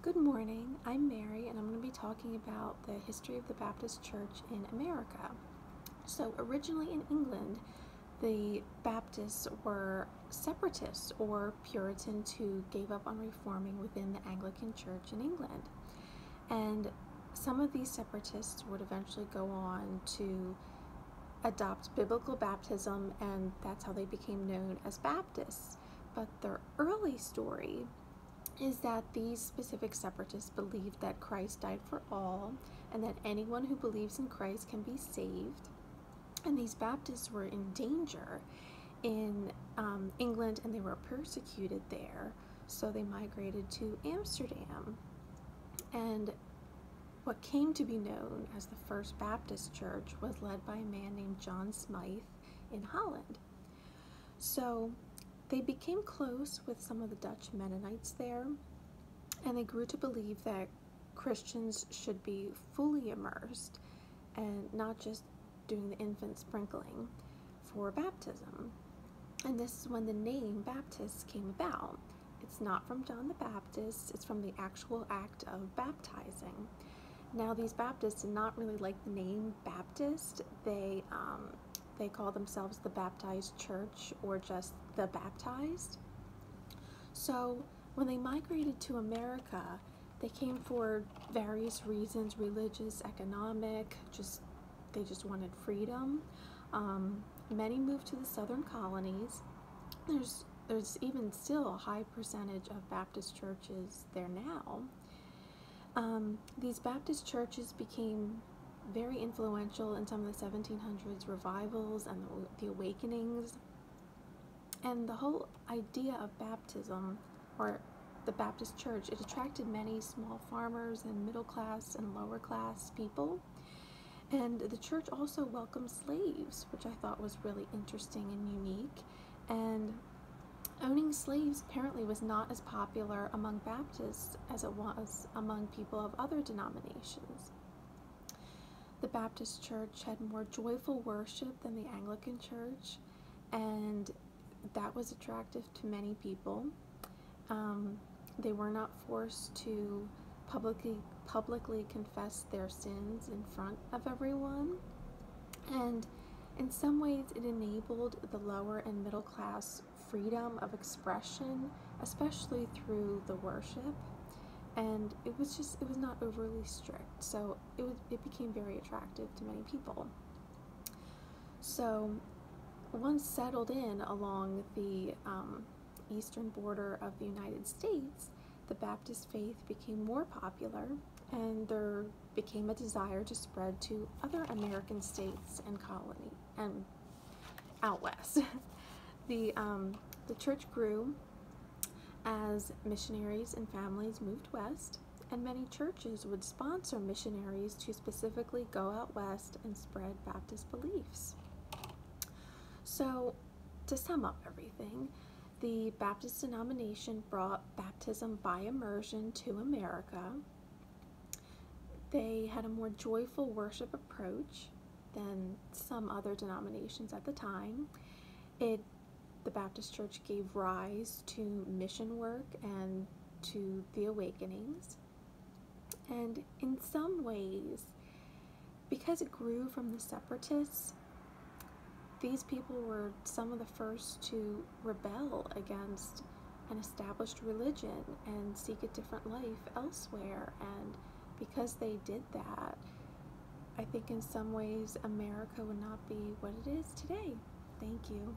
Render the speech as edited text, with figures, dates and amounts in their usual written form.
Good morning, I'm Mary, and I'm going to be talking about the history of the Baptist Church in America. So originally in England, the Baptists were separatists or Puritans who gave up on reforming within the Anglican Church in England. And some of these separatists would eventually go on to adopt biblical baptism, and that's how they became known as Baptists. But their early story is that these specific separatists believed that Christ died for all and that anyone who believes in Christ can be saved. And these Baptists were in danger in England, and they were persecuted there, so they migrated to Amsterdam. And what came to be known as the First Baptist Church was led by a man named John Smythe in Holland. So they became close with some of the Dutch Mennonites there, and they grew to believe that Christians should be fully immersed and not just doing the infant sprinkling for baptism. And this is when the name Baptist came about. It's not from John the Baptist, it's from the actual act of baptizing. Now, these Baptists did not really like the name Baptist. They call themselves the Baptized Church or just the Baptized. So when they migrated to America, they came for various reasons: religious, economic, they just wanted freedom. Many moved to the southern colonies. There's even still a high percentage of Baptist churches there now. These Baptist churches became very influential in some of the 1700s revivals and the awakenings. And the whole idea of baptism, or the Baptist church, it attracted many small farmers and middle class and lower class people. And the church also welcomed slaves, which I thought was really interesting and unique. And owning slaves apparently was not as popular among Baptists as it was among people of other denominations. The Baptist church had more joyful worship than the Anglican church, and that was attractive to many people. They were not forced to publicly confess their sins in front of everyone, and in some ways it enabled the lower and middle class freedom of expression, especially through the worship. And it was not overly strict, so it became very attractive to many people. So once settled in along the eastern border of the United States, the Baptist faith became more popular, and there became a desire to spread to other American states and colony and out west. The church grew as missionaries and families moved west, and many churches would sponsor missionaries to specifically go out west and spread Baptist beliefs. So, to sum up everything, the Baptist denomination brought baptism by immersion to America. They had a more joyful worship approach than some other denominations at the time. The Baptist Church gave rise to mission work and to the awakenings. And in some ways, because it grew from the separatists, these people were some of the first to rebel against an established religion and seek a different life elsewhere. And because they did that, I think in some ways America would not be what it is today. Thank you.